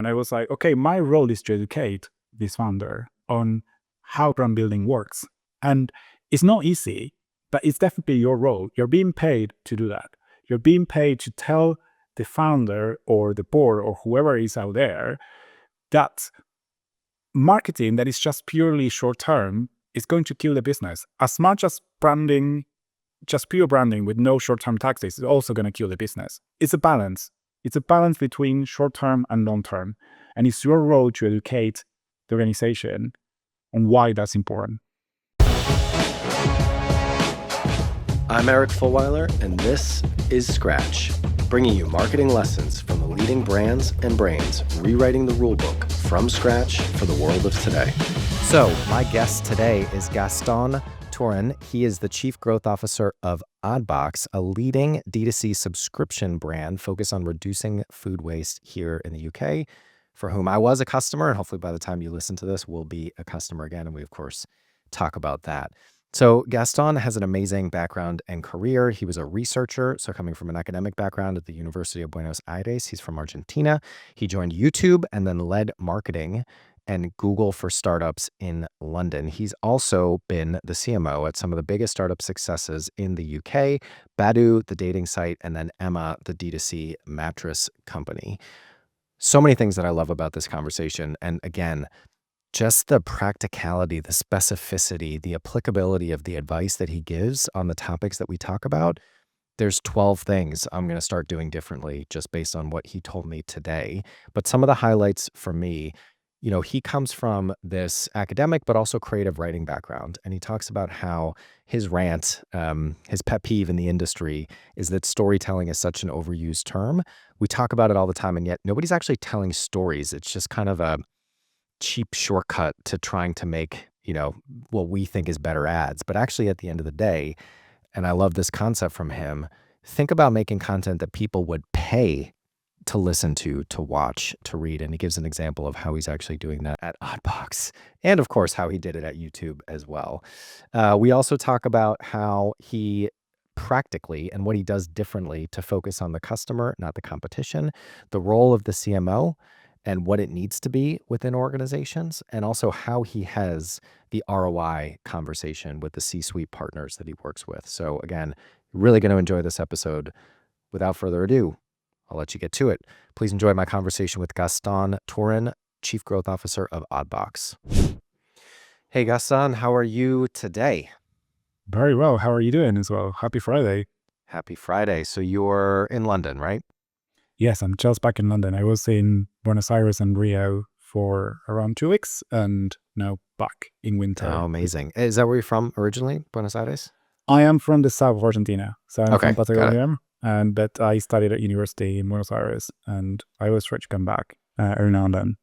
I was like, okay, my role is to educate this founder on how brand building works. And it's not easy, but it's definitely your role. You're being paid to do that. You're being paid to tell the founder or the board or whoever is out there that marketing that is just purely short-term is going to kill the business. As much as branding, just pure branding with no short-term tactics is also going to kill the business. It's a balance. It's a balance between short-term and long-term. And it's your role to educate the organization on why that's important. I'm Eric Fulweiler, and this is Scratch, bringing you marketing lessons from the leading brands and brains, rewriting the rulebook from scratch for the world of today. So my guest today is Gastón Tourn. He is the Chief Growth Officer of Oddbox, a leading D2C subscription brand focused on reducing food waste here in the UK, for whom I was a customer, and hopefully by the time you listen to this, we'll be a customer again, and we, of course, talk about that. So Gastón has an amazing background and career. He was a researcher, so coming from an academic background at the University of Buenos Aires. He's from Argentina. He joined YouTube and then led marketing and Google for startups in London. He's also been the CMO at some of the biggest startup successes in the UK, Badoo, the dating site, and then Emma, the D2C mattress company. So many things that I love about this conversation. And again, just the practicality, the specificity, the applicability of the advice that he gives on the topics that we talk about. There's 12 things I'm going to start doing differently just based on what he told me today. But some of the highlights for me, you know, he comes from this academic but also creative writing background. And he talks about how his rant, his pet peeve in the industry is that storytelling is such an overused term. We talk about it all the time, and yet nobody's actually telling stories. It's just kind of a cheap shortcut to trying to make, you know, what we think is better ads. But actually at the end of the day, and I love this concept from him, think about making content that people would pay to listen to watch, to read. And he gives an example of how he's actually doing that at Oddbox, and of course how he did it at YouTube as well. We also talk about how he practically and what he does differently to focus on the customer, not the competition, the role of the CMO, and what it needs to be within organizations, and also how he has the ROI conversation with the C-suite partners that he works with. So again, really going to enjoy this episode. Without further ado, I'll let you get to it. Please enjoy my conversation with Gastón Tourn, Chief Growth Officer of Oddbox. Hey Gastón, how are you today? Very well. How are you doing as well? Happy Friday. Happy Friday. So you're in London, right? Yes, I'm just back in London. I was in Buenos Aires and Rio for around 2 weeks and now back in winter. Oh, amazing. Is that where you're from originally, Buenos Aires? I am from the south of Argentina. So I'm Okay, from Patagonia, but I studied at university in Buenos Aires, and I always try to come back every now and then.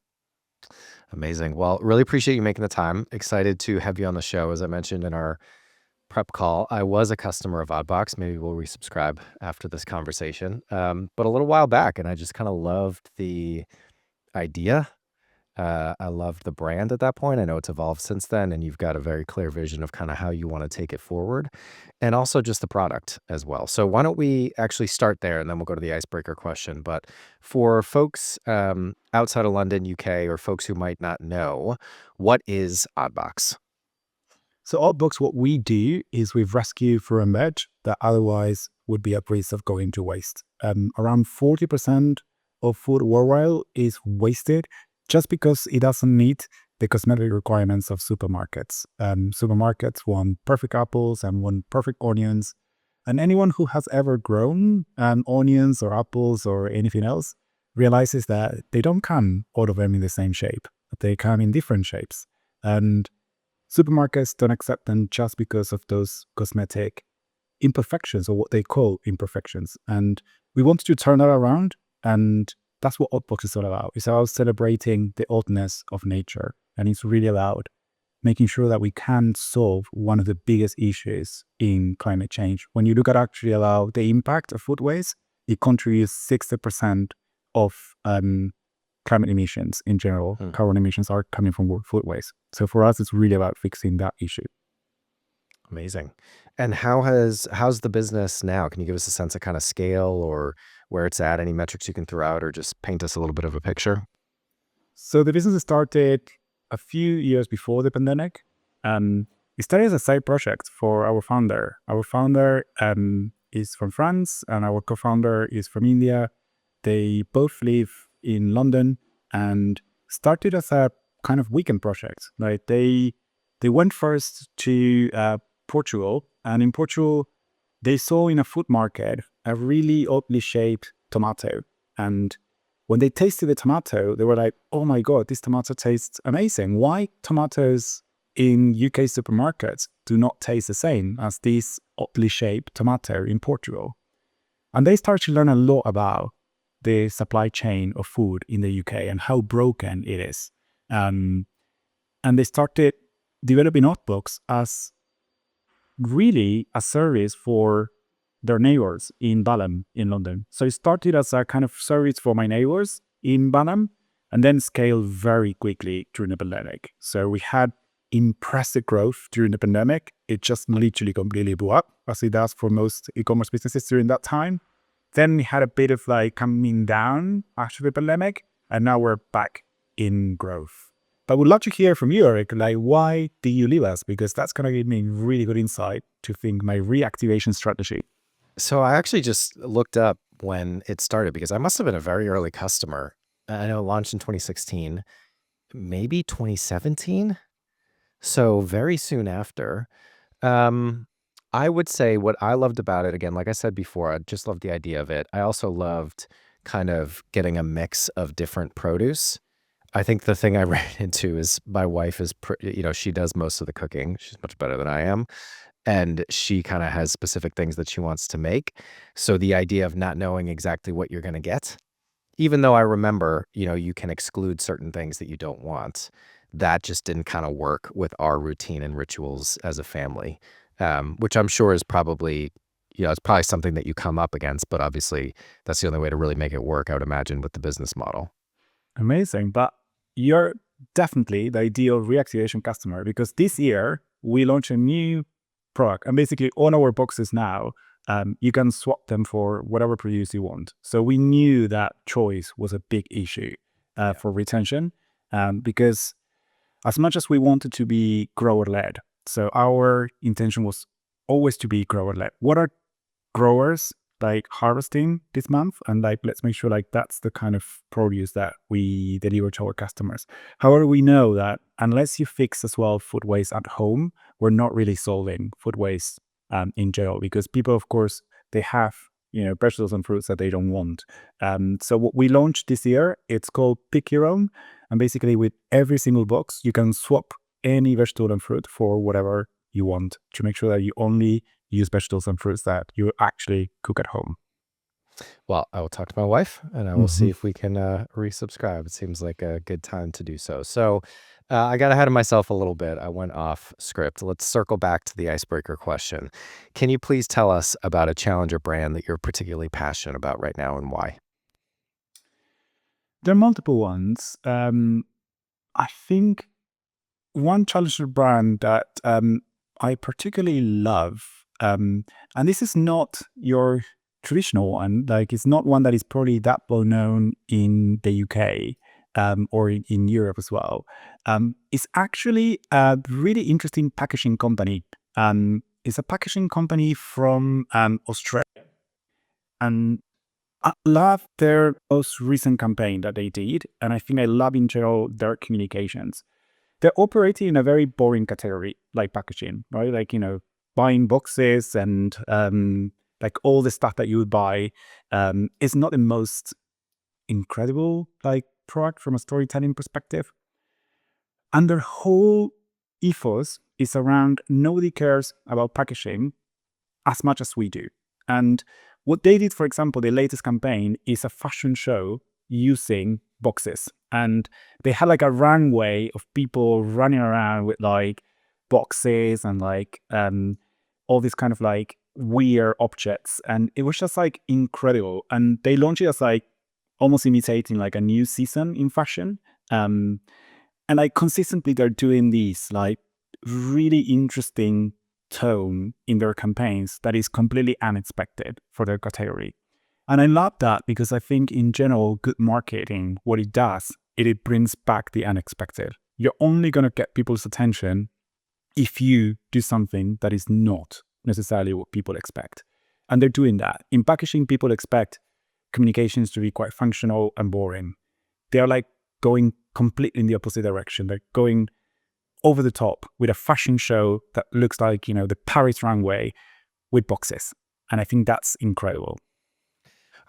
Amazing. Well, really appreciate you making the time. Excited to have you on the show. As I mentioned in our prep call, I was a customer of Oddbox. Maybe we'll resubscribe after this conversation. But a little while back, and I just kind of loved the idea. I loved the brand at that point. I know it's evolved since then, and you've got a very clear vision of kind of how you want to take it forward, and also just the product as well. So why don't we actually start there, and then we'll go to the icebreaker question. But for folks outside of London, UK, or folks who might not know, what is Oddbox? So Oddbox, what we do is we rescue fruit and veg that otherwise would be at risk of going to waste. Around 40% of food worldwide is wasted just because it doesn't meet the cosmetic requirements of supermarkets. Supermarkets want perfect apples and want perfect onions. And anyone who has ever grown onions or apples or anything else realizes that they don't come all of them in the same shape. They come in different shapes. And supermarkets don't accept them just because of those cosmetic imperfections, or what they call imperfections. And we wanted to turn that around, and that's what Oddbox is all about. It's about celebrating the oddness of nature, and it's really about making sure that we can solve one of the biggest issues in climate change. When you look at actually about the impact of food waste, it contributes 60% of climate emissions in general. Carbon emissions are coming from food waste. So for us, it's really about fixing that issue. Amazing. And how's the business now? Can you give us a sense of kind of scale or where it's at? Any metrics you can throw out, or just paint us a little bit of a picture? So the business started a few years before the pandemic. It started as a side project for our founder. Our founder is from France and our co-founder is from India. They both live in London and started as a kind of weekend project. Like they went first to Portugal, and in Portugal they saw in a food market a really oddly shaped tomato. And when they tasted the tomato, they were like, oh my God, this tomato tastes amazing. Why tomatoes in UK supermarkets do not taste the same as this oddly shaped tomato in Portugal? And they started to learn a lot about the supply chain of food in the UK and how broken it is. And they started developing Oddbox as really a service for their neighbors in Balham in London. So it started as a kind of service for my neighbors in Balham and then scaled very quickly during the pandemic. So we had impressive growth during the pandemic. It just literally completely blew up, as it does for most e-commerce businesses during that time. Then we had a bit of like coming down after the pandemic, and now we're back in growth. But would love to hear from you, Eric, like why did you leave us? Because that's going to give me really good insight to think my reactivation strategy. So I actually just looked up when it started because I must have been a very early customer. I know it launched in 2016, maybe 2017. So very soon after. I would say what I loved about it, again, like I said before, I just loved the idea of it. I also loved kind of getting a mix of different produce. I think the thing I ran into is my wife is, she does most of the cooking. She's much better than I am. And she kind of has specific things that she wants to make. So the idea of not knowing exactly what you're going to get, even though I remember, you can exclude certain things that you don't want, that just didn't kind of work with our routine and rituals as a family, which I'm sure is probably, it's probably something that you come up against, but obviously that's the only way to really make it work, I would imagine, with the business model. Amazing. But you're definitely the ideal reactivation customer, because this year we launched a new product, and basically on our boxes now, you can swap them for whatever produce you want. So we knew that choice was a big issue for retention, because as much as we wanted to be grower-led, so our intention was always to be grower-led. What are growers like harvesting this month? And like, let's make sure like that's the kind of produce that we deliver to our customers. However, we know that unless you fix as well food waste at home, we're not really solving food waste in general, because people, of course, they have vegetables and fruits that they don't want. So what we launched this year, it's called Pick Your Own. And basically with every single box, you can swap any vegetable and fruit for whatever you want to make sure that you only use vegetables and fruits that you actually cook at home. Well, I will talk to my wife and I will see if we can resubscribe. It seems like a good time to do so. So I got ahead of myself a little bit. I went off script. Let's circle back to the icebreaker question. Can you please tell us about a challenger brand that you're particularly passionate about right now and why? There are multiple ones. I think one challenger brand that I particularly love, and this is not your traditional one, like it's not one that is probably that well known in the UK or in Europe as well. It's actually a really interesting packaging company. It's a packaging company from Australia. And I love their most recent campaign that they did. And I think I love in general their communications. They're operating in a very boring category, like packaging, right? Like, buying boxes and like all the stuff that you would buy is not the most incredible like product from a storytelling perspective. And their whole ethos is around nobody cares about packaging as much as we do. And what they did, for example, the latest campaign is a fashion show using boxes. And they had like a runway of people running around with like boxes and like all these kind of like weird objects. And it was just like incredible. And they launched it as like almost imitating like a new season in fashion. And like consistently they're doing these like really interesting tone in their campaigns that is completely unexpected for their category. And I love that because I think in general, good marketing, what it does it brings back the unexpected. You're only going to get people's attention if you do something that is not necessarily what people expect. And they're doing that. In packaging, people expect communications to be quite functional and boring. They're like going completely in the opposite direction. They're going over the top with a fashion show that looks like, the Paris runway with boxes. And I think that's incredible.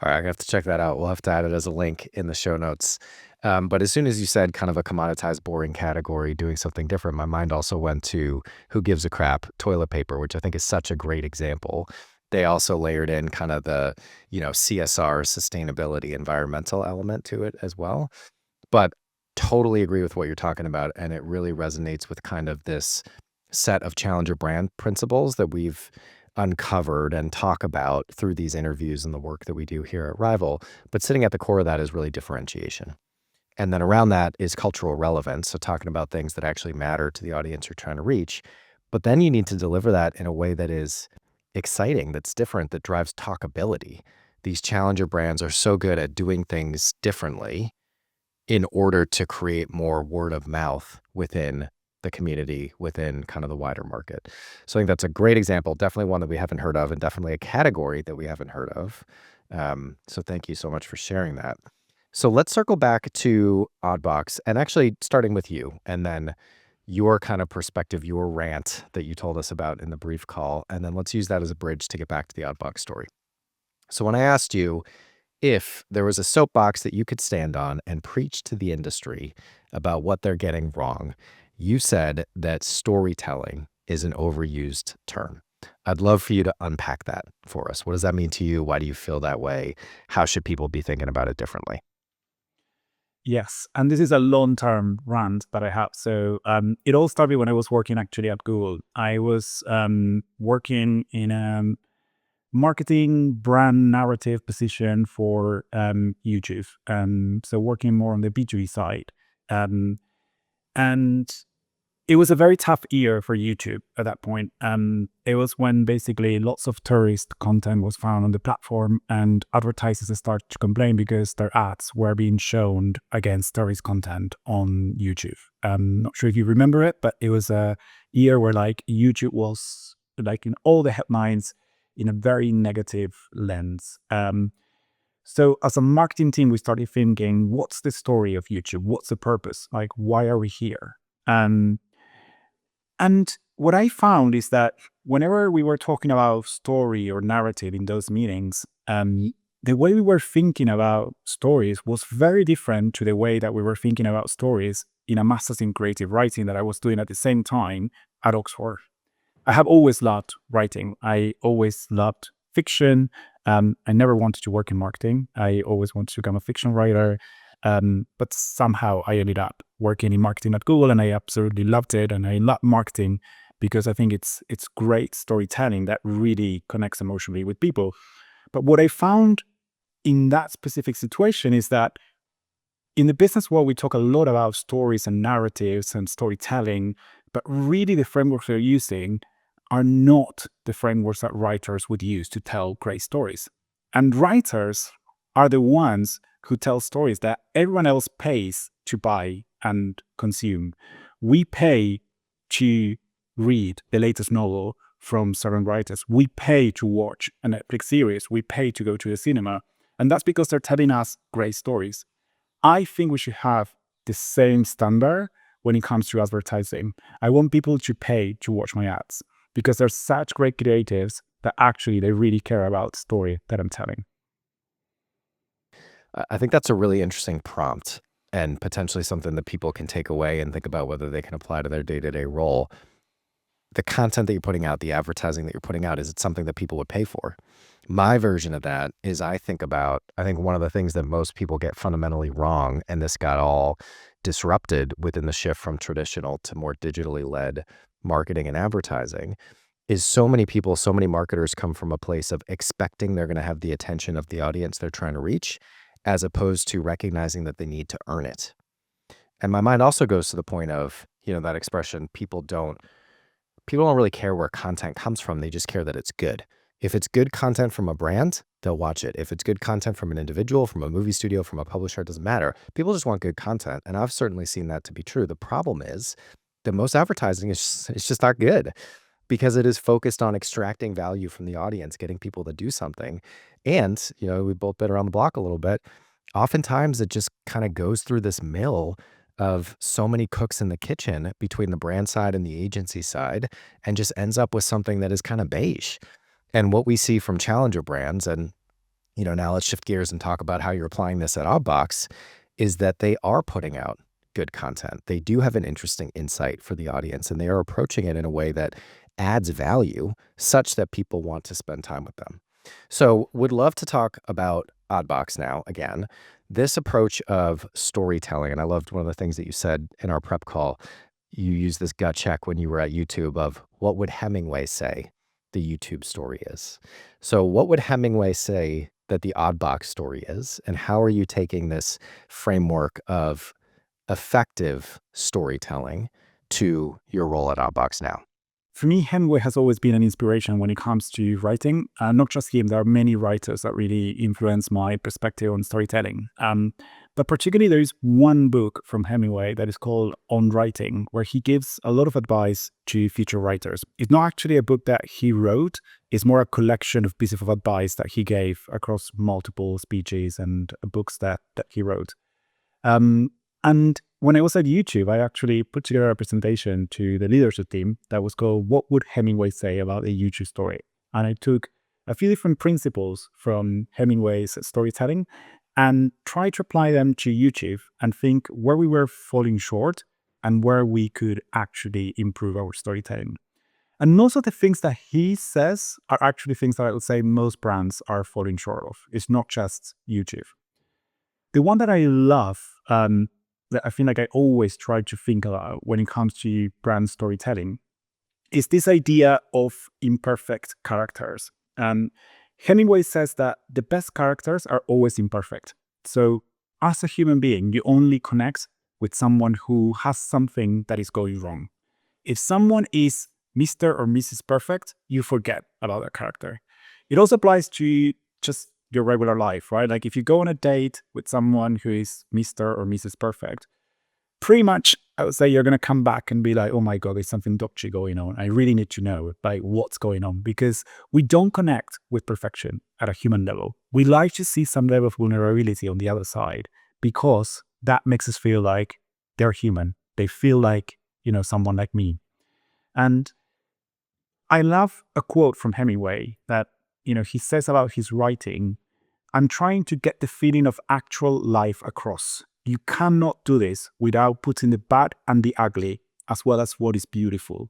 All right, I have to check that out. We'll have to add it as a link in the show notes. But as soon as you said kind of a commoditized, boring category, doing something different, my mind also went to who gives a crap, toilet paper, which I think is such a great example. They also layered in kind of the, CSR, sustainability, environmental element to it as well. But totally agree with what you're talking about. And it really resonates with kind of this set of challenger brand principles that we've uncovered and talk about through these interviews and the work that we do here at Rival. But sitting at the core of that is really differentiation. And then around that is cultural relevance. So talking about things that actually matter to the audience you're trying to reach. But then you need to deliver that in a way that is exciting, that's different, that drives talkability. These challenger brands are so good at doing things differently in order to create more word of mouth within the community, within kind of the wider market. So I think that's a great example, definitely one that we haven't heard of, and definitely a category that we haven't heard of. So thank you so much for sharing that. So let's circle back to Oddbox, and actually starting with you, and then your kind of perspective, your rant that you told us about in the brief call, and then let's use that as a bridge to get back to the Oddbox story. So when I asked you if there was a soapbox that you could stand on and preach to the industry about what they're getting wrong, you said that storytelling is an overused term. I'd love for you to unpack that for us. What does that mean to you? Why do you feel that way? How should people be thinking about it differently? Yes, and this is a long-term rant that I have. So it all started when I was working actually at Google. I was working in a marketing brand narrative position for YouTube. So working more on the B2B side. And it was a very tough year for YouTube at that point. It was when basically lots of tourist content was found on the platform, and advertisers started to complain because their ads were being shown against tourist content on YouTube. Not sure if you remember it, but it was a year where like YouTube was like in all the headlines in a very negative lens. So as a marketing team, we started thinking, what's the story of YouTube? What's the purpose? Like, why are we here? And what I found is that whenever we were talking about story or narrative in those meetings, the way we were thinking about stories was very different to the way that we were thinking about stories in a master's in creative writing that I was doing at the same time at Oxford. I have always loved writing. I always loved fiction. I never wanted to work in marketing. I always wanted to become a fiction writer. But somehow I ended up working in marketing at Google, and I absolutely loved it. And I love marketing because I think it's great storytelling that really connects emotionally with people. But what I found in that specific situation is that in the business world, we talk a lot about stories and narratives and storytelling, but really the frameworks they're using are not the frameworks that writers would use to tell great stories. And writers are the ones who tell stories that everyone else pays to buy and consume. We pay to read the latest novel from certain writers. We pay to watch a Netflix series. We pay to go to the cinema. And that's because they're telling us great stories. I think we should have the same standard when it comes to advertising. I want people to pay to watch my ads because they're such great creatives that actually they really care about the story that I'm telling. I think that's a really interesting prompt and potentially something that people can take away and think about whether they can apply to their day-to-day role. The content that you're putting out, the advertising that you're putting out, is it something that people would pay for? My version of that is I think one of the things that most people get fundamentally wrong, and this got all disrupted within the shift from traditional to more digitally led marketing and advertising, is so many people, so many marketers come from a place of expecting they're going to have the attention of the audience they're trying to reach, as opposed to recognizing that they need to earn it. And my mind also goes to the point of, that expression, people don't really care where content comes from. They just care that it's good. If it's good content from a brand, they'll watch it. If it's good content from an individual, from a movie studio, from a publisher, it doesn't matter. People just want good content. And I've certainly seen that to be true. The problem is that most advertising it's just not good because it is focused on extracting value from the audience, getting people to do something. And, we've both been around the block a little bit. Oftentimes it just kind of goes through this mill of so many cooks in the kitchen between the brand side and the agency side, and just ends up with something that is kind of beige. And what we see from challenger brands, and now let's shift gears and talk about how you're applying this at Oddbox, is that they are putting out good content. They do have an interesting insight for the audience, and they are approaching it in a way that adds value such that people want to spend time with them. So would love to talk about Oddbox now again. This approach of storytelling, and I loved one of the things that you said in our prep call. You used this gut check when you were at YouTube of what would Hemingway say the YouTube story is. So what would Hemingway say that the Oddbox story is, and how are you taking this framework of effective storytelling to your role at Oddbox now? For me, Hemingway has always been an inspiration when it comes to writing. Not just him, there are many writers that really influence my perspective on storytelling. But particularly, there is one book from Hemingway that is called On Writing, where he gives a lot of advice to future writers. It's not actually a book that he wrote, it's more a collection of pieces of advice that he gave across multiple speeches and books that he wrote. And when I was at YouTube, I actually put together a presentation to the leadership team that was called What Would Hemingway Say About a YouTube Story? And I took a few different principles from Hemingway's storytelling and tried to apply them to YouTube and think where we were falling short and where we could actually improve our storytelling. And most of the things that he says are actually things that I would say most brands are falling short of. It's not just YouTube. The one that I love, that I feel like I always try to think about when it comes to brand storytelling, is this idea of imperfect characters. Hemingway says that the best characters are always imperfect. So as a human being, you only connect with someone who has something that is going wrong. If someone is Mr. or Mrs. Perfect, you forget about that character. It also applies to just your regular life, right? Like if you go on a date with someone who is Mr. or Mrs. Perfect, pretty much I would say you're going to come back and be like, oh my God, there's something dodgy going on. I really need to know like what's going on, because we don't connect with perfection at a human level. We like to see some level of vulnerability on the other side because that makes us feel like they're human. They feel like, someone like me. And I love a quote from Hemingway that, he says about his writing, I'm trying to get the feeling of actual life across. You cannot do this without putting the bad and the ugly, as well as what is beautiful.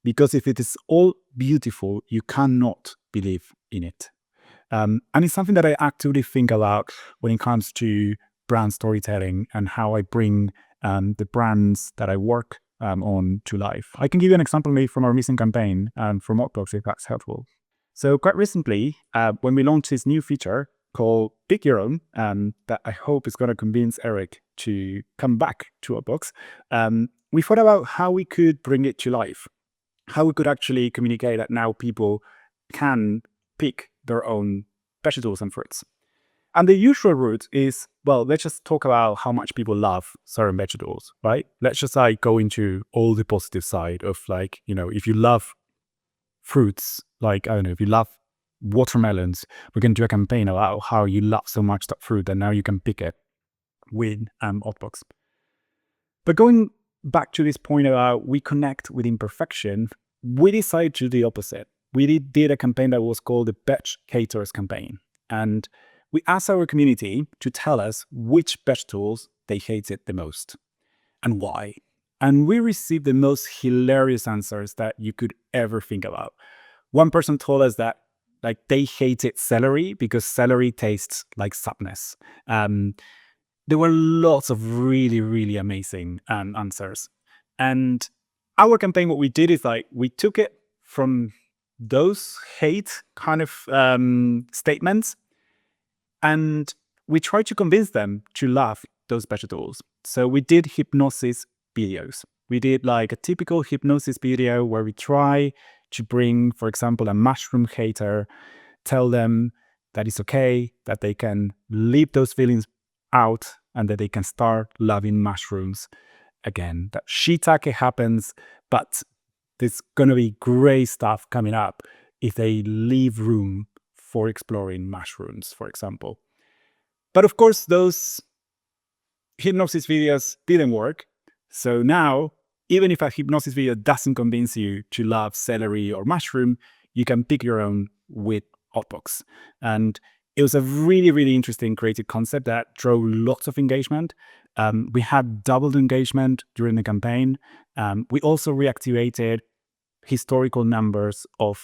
Because if it is all beautiful, you cannot believe in it. And it's something that I actively think about when it comes to brand storytelling and how I bring the brands that I work on to life. I can give you an example maybe from our recent campaign from Oddbox, if that's helpful. So quite recently, when we launched this new feature called Pick Your Own, that I hope is going to convince Eric to come back to Oddbox, we thought about how we could bring it to life, how we could actually communicate that now people can pick their own vegetables and fruits. And the usual route is, well, let's just talk about how much people love certain vegetables, right? Let's just go into all the positive side of if you love fruits, if you love watermelons, we're going to do a campaign about how you love so much that fruit and now you can pick it with Oddbox. But going back to this point about we connect with imperfection, we decided to do the opposite. We did a campaign that was called the Veg Haters campaign. And we asked our community to tell us which vegetables they hated the most and why. And we received the most hilarious answers that you could ever think about. One person told us that they hated celery because celery tastes like sadness. There were lots of really, really amazing answers. And our campaign, what we did is we took it from those hate kind of statements and we tried to convince them to love those vegetables. So we did hypnosis videos. We did a typical hypnosis video where we try to bring, for example, a mushroom hater, tell them that it's okay, that they can leave those feelings out, and that they can start loving mushrooms again. That shiitake happens, but there's going to be great stuff coming up if they leave room for exploring mushrooms, for example. But of course, those hypnosis videos didn't work. So now, even if a hypnosis video doesn't convince you to love celery or mushroom, you can pick your own with Oddbox. And it was a really, really interesting creative concept that drove lots of engagement. We had doubled engagement during the campaign. We also reactivated historical numbers of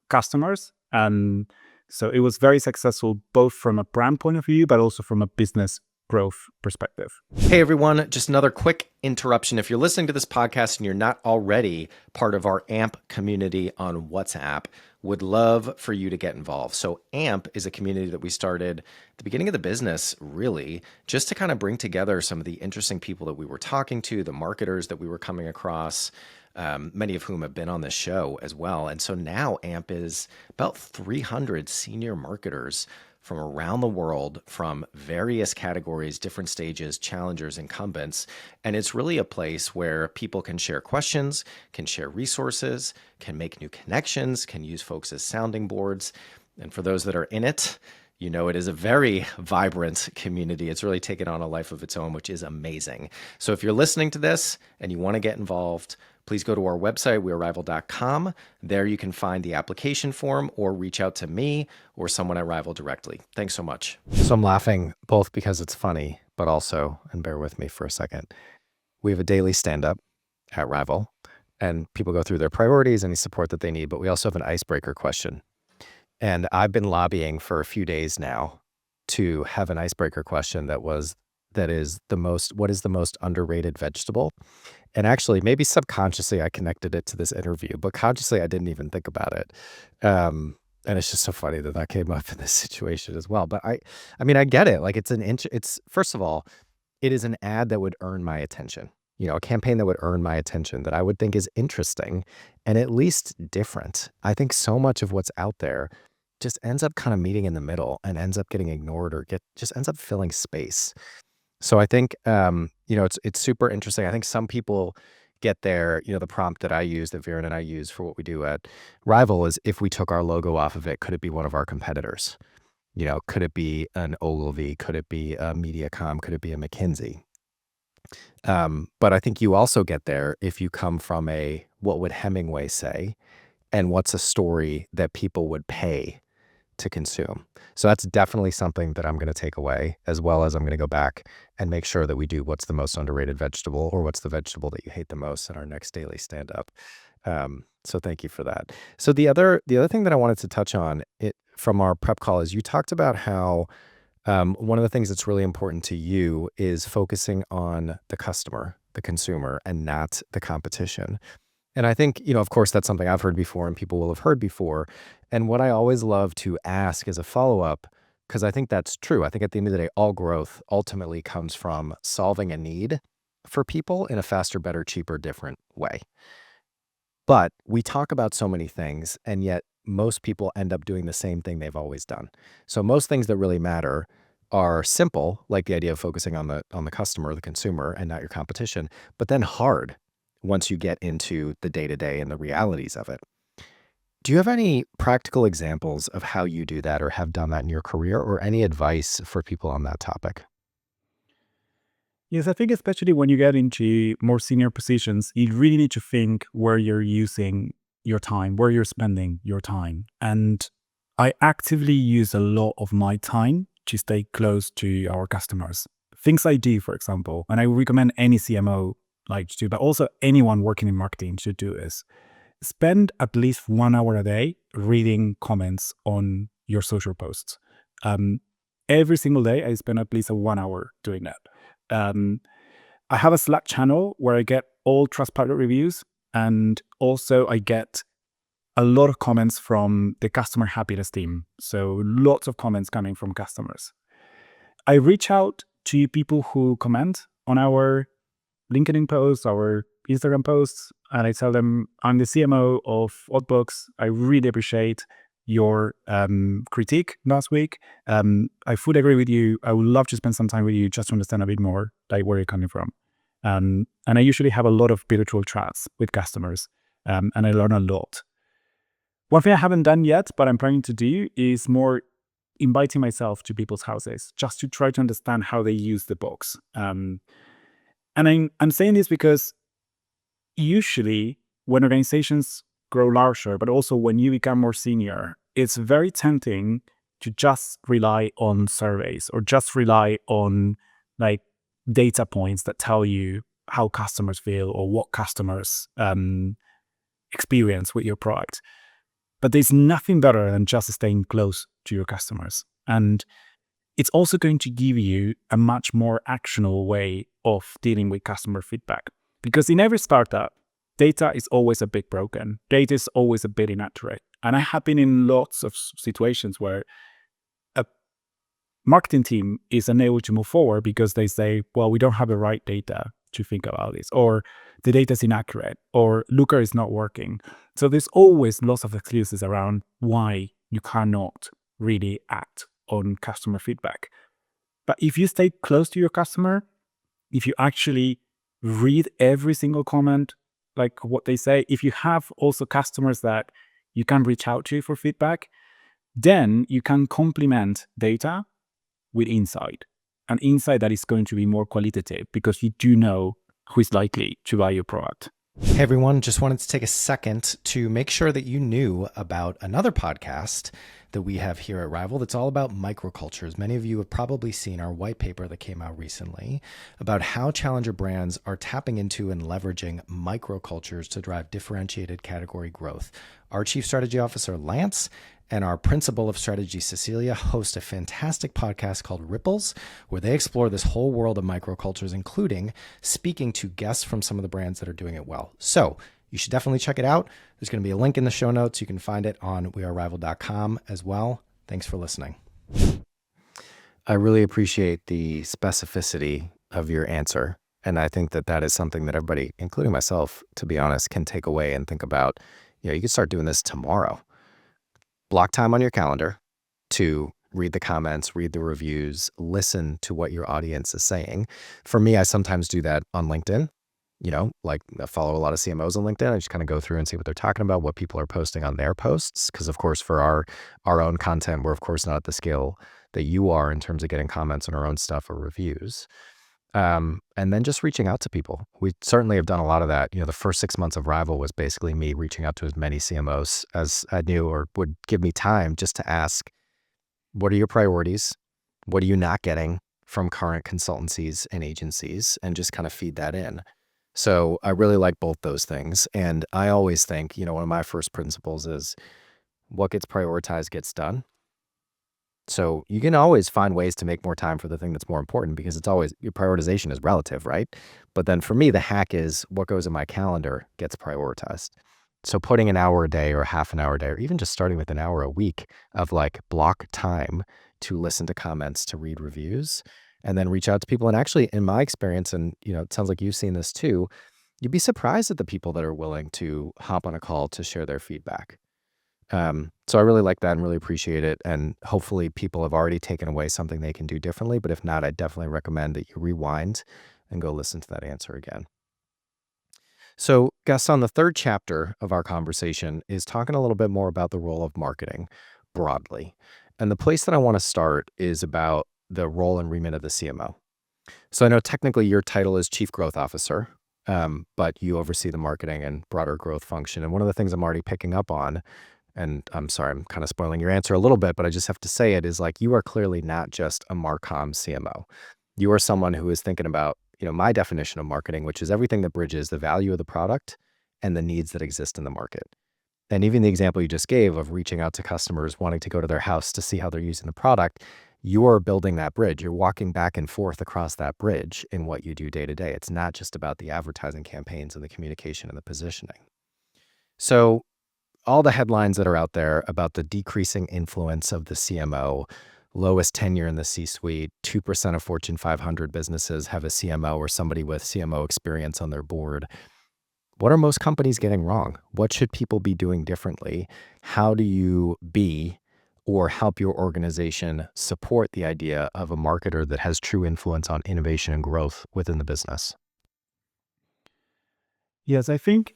customers. And so it was very successful, both from a brand point of view, but also from a business growth perspective. Hey everyone, just another quick interruption. If you're listening to this podcast and you're not already part of our AMP community on WhatsApp, would love for you to get involved. So AMP is a community that we started at the beginning of the business, really, just to kind of bring together some of the interesting people that we were talking to, the marketers that we were coming across, many of whom have been on this show as well. And so now AMP is about 300 senior marketers from around the world, from various categories, different stages, challengers, incumbents. And it's really a place where people can share questions, can share resources, can make new connections, can use folks as sounding boards. And for those that are in it, you know, it is a very vibrant community. It's really taken on a life of its own, which is amazing. So if you're listening to this and you want to get involved, please go to our website, weareRival.com. There you can find the application form or reach out to me or someone at Rival directly. Thanks so much. So I'm laughing both because it's funny, but also, and bear with me for a second, we have a daily stand-up at Rival, and people go through their priorities, any support that they need, but we also have an icebreaker question. And I've been lobbying for a few days now to have an icebreaker question that is what is the most underrated vegetable? And actually, maybe subconsciously I connected it to this interview, but consciously I didn't even think about it. And it's just so funny that came up in this situation as well. But I mean, I get it. Like it's first of all, it is an ad that would earn my attention. You know, a campaign that would earn my attention that I would think is interesting and at least different. I think so much of what's out there just ends up kind of meeting in the middle and ends up getting ignored or just ends up filling space. So I think, you know, it's super interesting. I think some people get there, you know, the prompt that I use, that Viren and I use for what we do at Rival is, if we took our logo off of it, could it be one of our competitors? You know, could it be an Ogilvy? Could it be a Mediacom? Could it be a McKinsey? But I think you also get there if you come from what would Hemingway say, and what's a story that people would pay to consume. So that's definitely something that I'm going to take away, as well as I'm going to go back and make sure that we do what's the most underrated vegetable, or what's the vegetable that you hate the most in our next daily stand-up. So thank you for that. So the other thing that I wanted to touch on from our prep call is you talked about how one of the things that's really important to you is focusing on the customer, the consumer, and not the competition. And I think, you know, of course, that's something I've heard before and people will have heard before. And what I always love to ask as a follow-up, because I think that's true. I think at the end of the day, all growth ultimately comes from solving a need for people in a faster, better, cheaper, different way. But we talk about so many things, and yet most people end up doing the same thing they've always done. So most things that really matter are simple, like the idea of focusing on the customer, the consumer, and not your competition, but then hard once you get into the day-to-day and the realities of it. Do you have any practical examples of how you do that or have done that in your career, or any advice for people on that topic? Yes, I think especially when you get into more senior positions, you really need to think where you're using your time, where you're spending your time. And I actively use a lot of my time to stay close to our customers. Things I do, for example, and I recommend any CMO to do, but also anyone working in marketing should do is spend at least 1 hour a day reading comments on your social posts. Every single day, I spend at least 1 hour doing that. I have a Slack channel where I get all Trustpilot reviews, and also I get a lot of comments from the customer happiness team. So lots of comments coming from customers. I reach out to people who comment on our LinkedIn posts, our Instagram posts, and I tell them, I'm the CMO of Oddbox. I really appreciate your critique last week. I fully agree with you. I would love to spend some time with you just to understand a bit more like where you're coming from. And I usually have a lot of virtual chats with customers, and I learn a lot. One thing I haven't done yet, but I'm planning to do, is more inviting myself to people's houses just to try to understand how they use the box. And I'm saying this because usually when organizations grow larger, but also when you become more senior, it's very tempting to just rely on surveys or just rely on like data points that tell you how customers feel or what customers experience with your product. But there's nothing better than just staying close to your customers. And it's also going to give you a much more actionable way of dealing with customer feedback. Because in every startup, data is always a bit broken. Data is always a bit inaccurate. And I have been in lots of situations where a marketing team is unable to move forward because they say, well, we don't have the right data to think about this, or the data is inaccurate, or Looker is not working. So there's always lots of excuses around why you cannot really act on customer feedback. But if you stay close to your customer, if you actually read every single comment, like what they say, if you have also customers that you can reach out to for feedback, then you can complement data with insight. An insight that is going to be more qualitative because you do know who is likely to buy your product. Hey everyone, just wanted to take a second to make sure that you knew about another podcast that we have here at Rival that's all about microcultures. Many of you have probably seen our white paper that came out recently about how challenger brands are tapping into and leveraging microcultures to drive differentiated category growth. Our Chief Strategy Officer, Lance, and our Principal of Strategy, Cecilia, host a fantastic podcast called Ripples, where they explore this whole world of microcultures, including speaking to guests from some of the brands that are doing it well. So you should definitely check it out. There's going to be a link in the show notes. You can find it on wearerival.com as well. Thanks for listening. I really appreciate the specificity of your answer. And I think that that is something that everybody, including myself, to be honest, can take away and think about. You know, you can start doing this tomorrow. Block time on your calendar to read the comments, read the reviews, listen to what your audience is saying. For me, I sometimes do that on LinkedIn. You know, like I follow a lot of CMOs on LinkedIn. I just kind of go through and see what they're talking about, what people are posting on their posts. Because of course, for our own content, we're of course not at the scale that you are in terms of getting comments on our own stuff or reviews. And then just reaching out to people. We certainly have done a lot of that. You know, the first 6 months of Rival was basically me reaching out to as many CMOs as I knew or would give me time just to ask, what are your priorities? What are you not getting from current consultancies and agencies? And just kind of feed that in. So I really like both those things. And I always think, you know, one of my first principles is what gets prioritized gets done. So you can always find ways to make more time for the thing that's more important because it's always, your prioritization is relative, right? But then for me, the hack is what goes in my calendar gets prioritized. So putting an hour a day or half an hour a day, or even just starting with an hour a week of like block time to listen to comments, to read reviews, and then reach out to people. And actually, in my experience, and you know, it sounds like you've seen this too, you'd be surprised at the people that are willing to hop on a call to share their feedback. So I really like that and really appreciate it. And hopefully people have already taken away something they can do differently. But if not, I definitely recommend that you rewind and go listen to that answer again. So Gastón, the third chapter of our conversation is talking a little bit more about the role of marketing broadly. And the place that I want to start is about the role and remit of the CMO. So I know technically your title is Chief Growth Officer, but you oversee the marketing and broader growth function. And one of the things I'm already picking up on, and I'm sorry, I'm kind of spoiling your answer a little bit, but I just have to say it, is like you are clearly not just a Marcom CMO. You are someone who is thinking about, you know, my definition of marketing, which is everything that bridges the value of the product and the needs that exist in the market. And even the example you just gave of reaching out to customers, wanting to go to their house to see how they're using the product, you're building that bridge. You're walking back and forth across that bridge in what you do day to day. It's not just about the advertising campaigns and the communication and the positioning. So all the headlines that are out there about the decreasing influence of the CMO, lowest tenure in the C-suite, 2% of Fortune 500 businesses have a CMO or somebody with CMO experience on their board. what are most companies getting wrong? What should people be doing differently? How do you be or help your organization support the idea of a marketer that has true influence on innovation and growth within the business? Yes, I think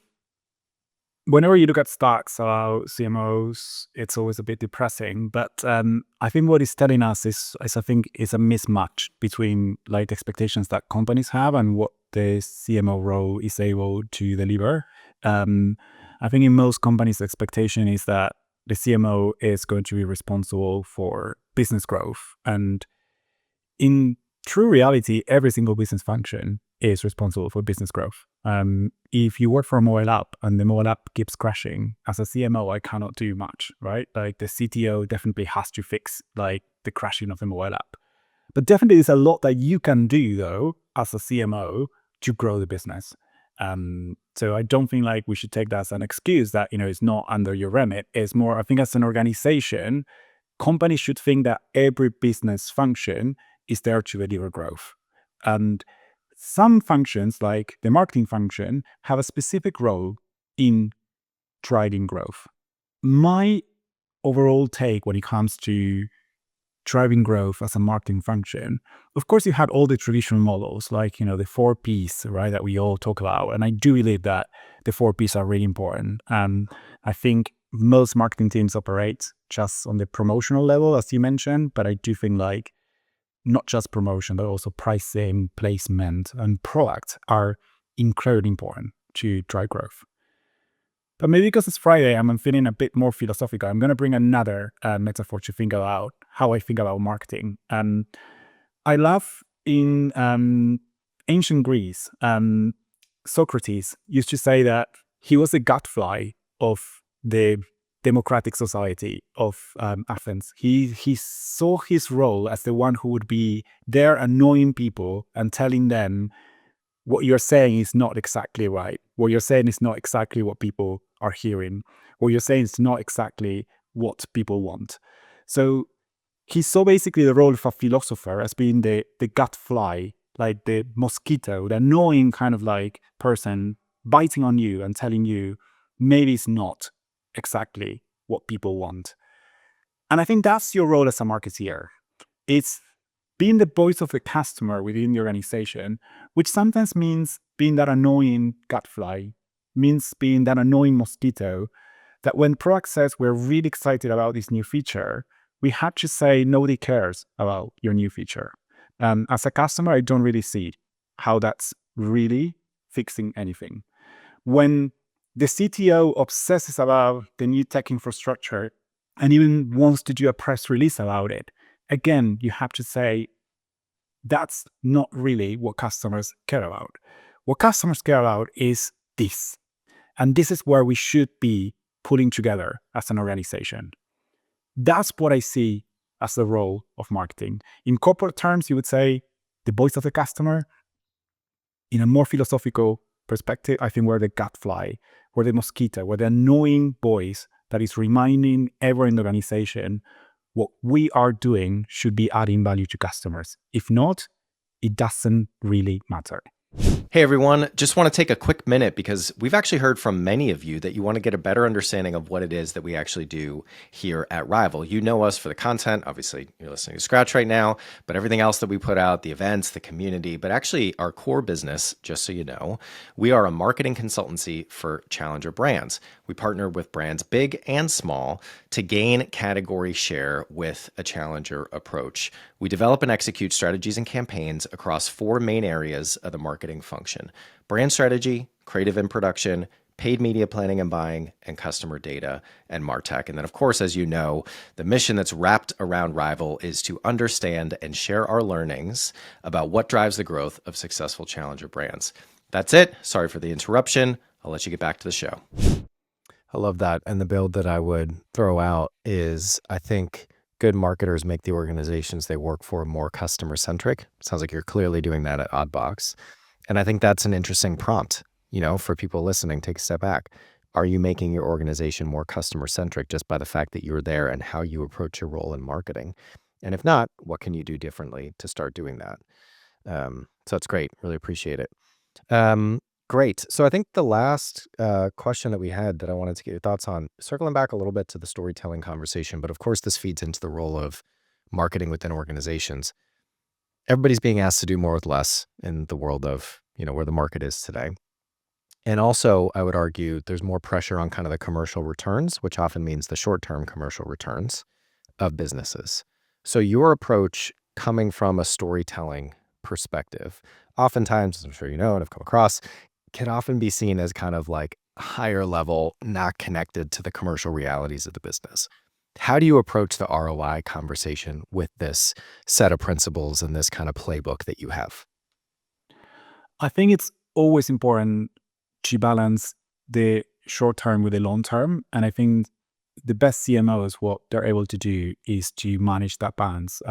whenever you look at stocks about CMOs, it's always a bit depressing. But I think what it's telling us is I think is a mismatch between like the expectations that companies have and what the CMO role is able to deliver. I think in most companies, the expectation is that the CMO is going to be responsible for business growth. And in true reality, every single business function is responsible for business growth. If you work for a mobile app and the mobile app keeps crashing, as a CMO, I cannot do much, right? Like the CTO definitely has to fix like the crashing of the mobile app. But definitely there's a lot that you can do though, as a CMO to grow the business. So I don't think like we should take that as an excuse that, it's not under your remit. It's more, I think as an organization, companies should think that every business function is there to deliver growth. And some functions, like the marketing function, have a specific role in driving growth. My overall take when it comes to driving growth as a marketing function, of course, you had all the traditional models, like, the 4Ps, right, that we all talk about. And I do believe that the 4Ps are really important. I think most marketing teams operate just on the promotional level, as you mentioned, but I do think like not just promotion, but also pricing, placement, and product are incredibly important to drive growth. But maybe because it's Friday, I'm feeling a bit more philosophical. I'm going to bring another metaphor to think about how I think about marketing. I love in ancient Greece, Socrates used to say that he was a gadfly of the democratic society of Athens. He saw his role as the one who would be there annoying people and telling them what you're saying is not exactly right. What you're saying is not exactly what people are hearing. What you're saying is not exactly what people want. So he saw basically the role of a philosopher as being the gadfly, like the mosquito, the annoying kind of like person biting on you and telling you maybe it's not exactly what people want. And I think that's your role as a marketeer. It's being the voice of the customer within the organization, which sometimes means being that annoying gadfly, means being that annoying mosquito, that when product says we're really excited about this new feature, we had to say nobody cares about your new feature. As a customer, I don't really see how that's really fixing anything. When the CTO obsesses about the new tech infrastructure and even wants to do a press release about it, again, you have to say that's not really what customers care about. What customers care about is this. And this is where we should be putting together as an organization. That's what I see as the role of marketing. In corporate terms, you would say the voice of the customer. In a more philosophical perspective, I think we're the gadfly, we're the mosquito, we're the annoying voice that is reminding everyone in the organization what we are doing should be adding value to customers. If not, it doesn't really matter. Hey everyone, just want to take a quick minute because we've actually heard from many of you that you want to get a better understanding of what it is that we actually do here at Rival. You know us for the content, obviously you're listening to Scratch right now, but everything else that we put out, the events, the community, but actually our core business, just so you know, we are a marketing consultancy for challenger brands. We partner with brands big and small to gain category share with a challenger approach. We develop and execute strategies and campaigns across 4 main areas of the marketing function: brand strategy, creative and production, paid media planning and buying, and customer data and MarTech. And then, of course, as you know, the mission that's wrapped around Rival is to understand and share our learnings about what drives the growth of successful challenger brands. That's it. Sorry for the interruption. I'll let you get back to the show. I love that. And the build that I would throw out is, I think good marketers make the organizations they work for more customer-centric. Sounds like you're clearly doing that at Oddbox. And I think that's an interesting prompt, for people listening. Take a step back. Are you making your organization more customer-centric just by the fact that you're there and how you approach your role in marketing? And if not, what can you do differently to start doing that? So it's great. Really appreciate it. Great. So I think the last question that we had that I wanted to get your thoughts on, circling back a little bit to the storytelling conversation, but of course this feeds into the role of marketing within organizations. Everybody's being asked to do more with less in the world of, where the market is today. And also, I would argue there's more pressure on kind of the commercial returns, which often means the short-term commercial returns of businesses. So your approach coming from a storytelling perspective, oftentimes, as I'm sure you know and have come across, can often be seen as kind of like higher level, not connected to the commercial realities of the business. How do you approach the ROI conversation with this set of principles and this kind of playbook that you have? I think it's always important to balance the short term with the long term. And I think the best CMOs, what they're able to do is to manage that balance.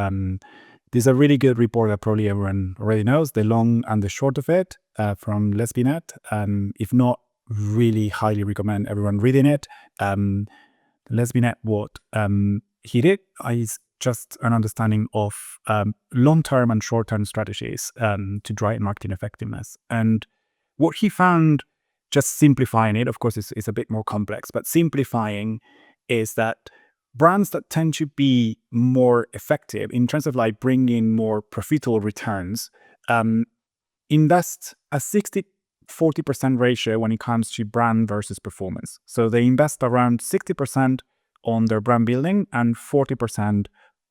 There's a really good report that probably everyone already knows, the long and the short of it, from Lesbinet. If not, really highly recommend everyone reading it. Lesbinet, what he did is just an understanding of long-term and short-term strategies to drive marketing effectiveness. And what he found, just simplifying it, of course, it's a bit more complex, but simplifying is that brands that tend to be more effective in terms of like bringing more profitable returns invest a 60-40% ratio when it comes to brand versus performance. So they invest around 60% on their brand building and 40%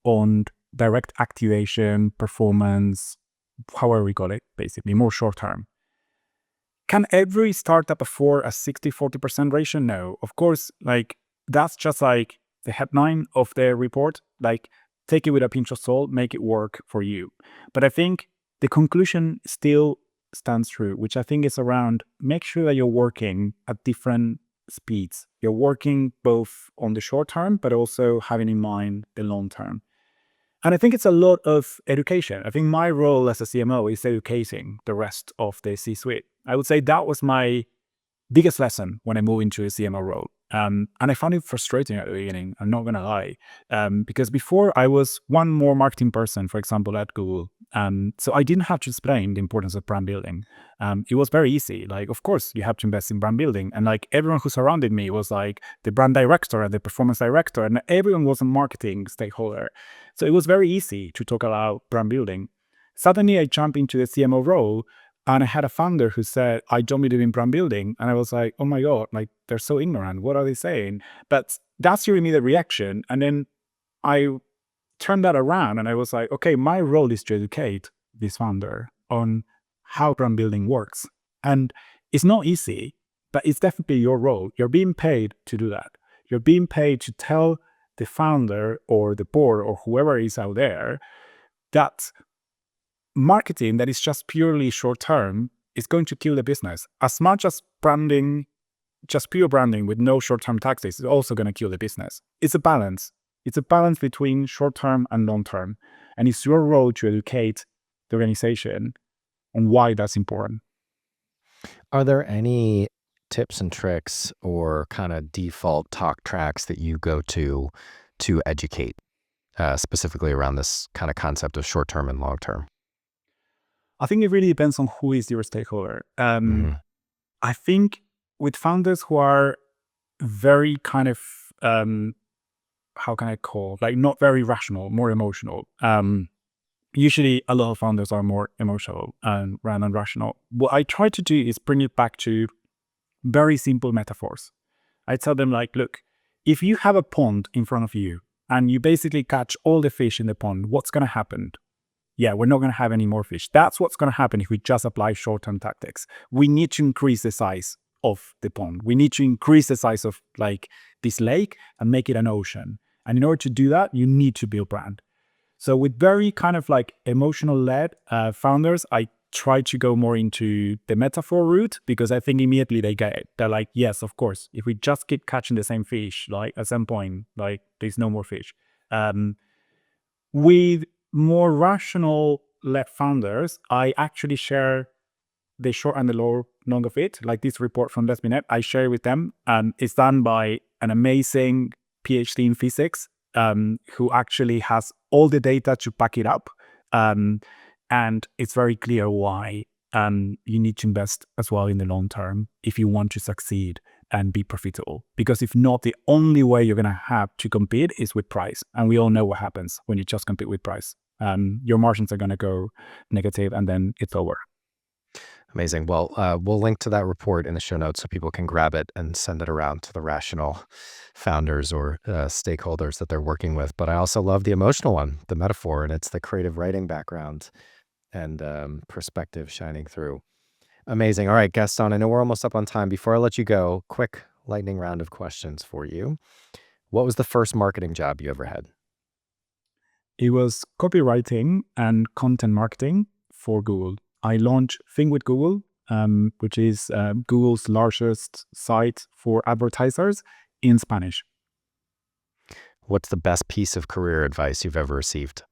on direct activation, performance, however we call it, basically more short term. Can every startup afford a 60-40% ratio? No. Of course, like that's just like the headline of the report. Like take it with a pinch of salt, make it work for you. But I think the conclusion still stands true, which I think is around make sure that you're working at different speeds. You're working both on the short term, but also having in mind the long term. And I think it's a lot of education. I think my role as a CMO is educating the rest of the C-suite. I would say that was my biggest lesson when I moved into a CMO role. And I found it frustrating at the beginning, I'm not going to lie. Because before I was one more marketing person, for example, at Google. So I didn't have to explain the importance of brand building. It was very easy. Like, of course, you have to invest in brand building. And like everyone who surrounded me was like the brand director and the performance director, and everyone was a marketing stakeholder. So it was very easy to talk about brand building. Suddenly I jumped into the CMO role, and I had a founder who said, I don't believe in brand building. And I was like, oh my God, like they're so ignorant. What are they saying? But that's your immediate reaction. And then I turned that around and I was like, okay, my role is to educate this founder on how brand building works. And it's not easy, but it's definitely your role. You're being paid to do that. You're being paid to tell the founder or the board or whoever is out there that marketing that is just purely short term is going to kill the business. As much as branding, just pure branding with no short term tactics is also going to kill the business. It's a balance. It's a balance between short term and long term. And it's your role to educate the organization on why that's important. Are there any tips and tricks or kind of default talk tracks that you go to educate specifically around this kind of concept of short term and long term? I think it really depends on who is your stakeholder. I think with founders who are very kind of, how can I call, like not very rational, more emotional. Usually a lot of founders are more emotional rather than rational. What I try to do is bring it back to very simple metaphors. I tell them like, look, if you have a pond in front of you and you basically catch all the fish in the pond, what's going to happen? Yeah, we're not going to have any more fish. That's what's going to happen if we just apply short-term tactics. We need to increase the size of the pond. We need to increase the size of like this lake and make it an ocean. And in order to do that, you need to build brand. So with very kind of like emotional-led founders, I try to go more into the metaphor route because I think immediately they get it. They're like, yes, of course. If we just keep catching the same fish, like at some point, like there's no more fish. With more rational led founders, I actually share the short and the long of it. Like this report from Lesbinet, I share it with them. It's done by an amazing PhD in physics who actually has all the data to back it up. And it's very clear why and you need to invest as well in the long term if you want to succeed and be profitable. Because if not, the only way you're going to have to compete is with price. And we all know what happens when you just compete with price. Your margins are going to go negative and then it's over. Amazing. Well, we'll link to that report in the show notes so people can grab it and send it around to the rational founders or stakeholders that they're working with. But I also love the emotional one, the metaphor, and it's the creative writing background and perspective shining through. Amazing. All right, Gastón, I know we're almost up on time. Before I let you go, quick lightning round of questions for you. What was the first marketing job you ever had? It was copywriting and content marketing for Google. I launched Think with Google, which is Google's largest site for advertisers in Spanish. What's the best piece of career advice you've ever received?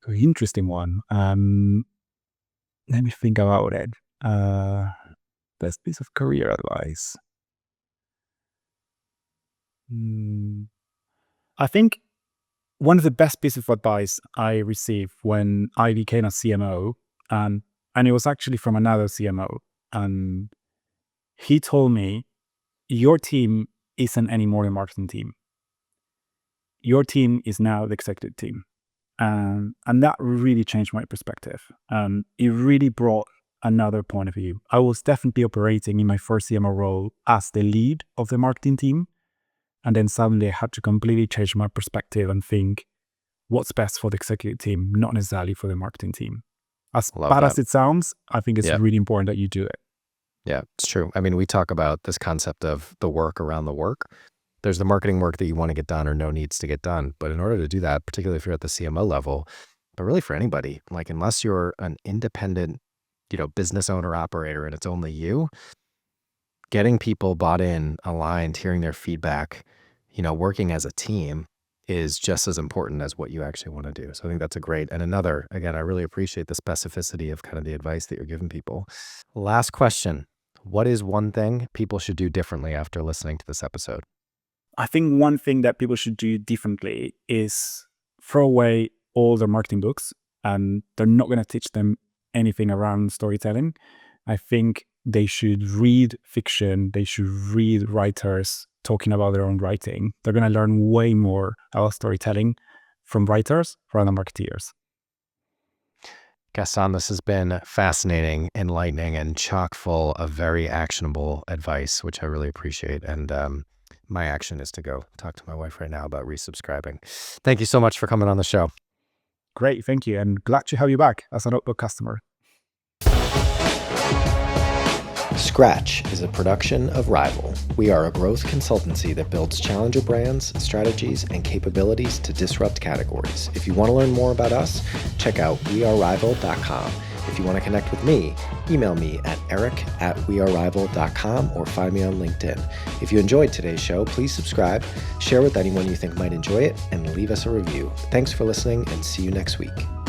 Interesting one. Let me think about it. Best piece of career advice. I think one of the best pieces of advice I received when I became a CMO, and it was actually from another CMO, and he told me, your team isn't anymore the marketing team. Your team is now the executive team. And that really changed my perspective. It really brought another point of view. I was definitely operating in my first CMO role as the lead of the marketing team. And then suddenly I had to completely change my perspective and think, what's best for the executive team, not necessarily for the marketing team. As bad as it sounds, I think it's really important that you do it. Yeah, it's true. I mean, we talk about this concept of the work around the work. There's the marketing work that you want to get done or no needs to get done. But in order to do that, particularly if you're at the CMO level, but really for anybody, like unless you're an independent, business owner operator and it's only you, getting people bought in, aligned, hearing their feedback, working as a team is just as important as what you actually want to do. So I think that's a great, and another, again, I really appreciate the specificity of kind of the advice that you're giving people. Last question. What is one thing people should do differently after listening to this episode? I think one thing that people should do differently is throw away all their marketing books, and they're not going to teach them anything around storytelling. I think they should read fiction. They should read writers talking about their own writing. They're going to learn way more about storytelling from writers rather than marketeers. Gastón, this has been fascinating, enlightening, and chock full of very actionable advice, which I really appreciate. And my action is to go talk to my wife right now about resubscribing. Thank you so much for coming on the show. Great, thank you. And glad to have you back as an Oddbox customer. Scratch is a production of Rival. We are a growth consultancy that builds challenger brands, strategies, and capabilities to disrupt categories. If you want to learn more about us, check out wearerival.com. If you want to connect with me, email me at eric@wearerival.com or find me on LinkedIn. If you enjoyed today's show, please subscribe, share with anyone you think might enjoy it, and leave us a review. Thanks for listening, and see you next week.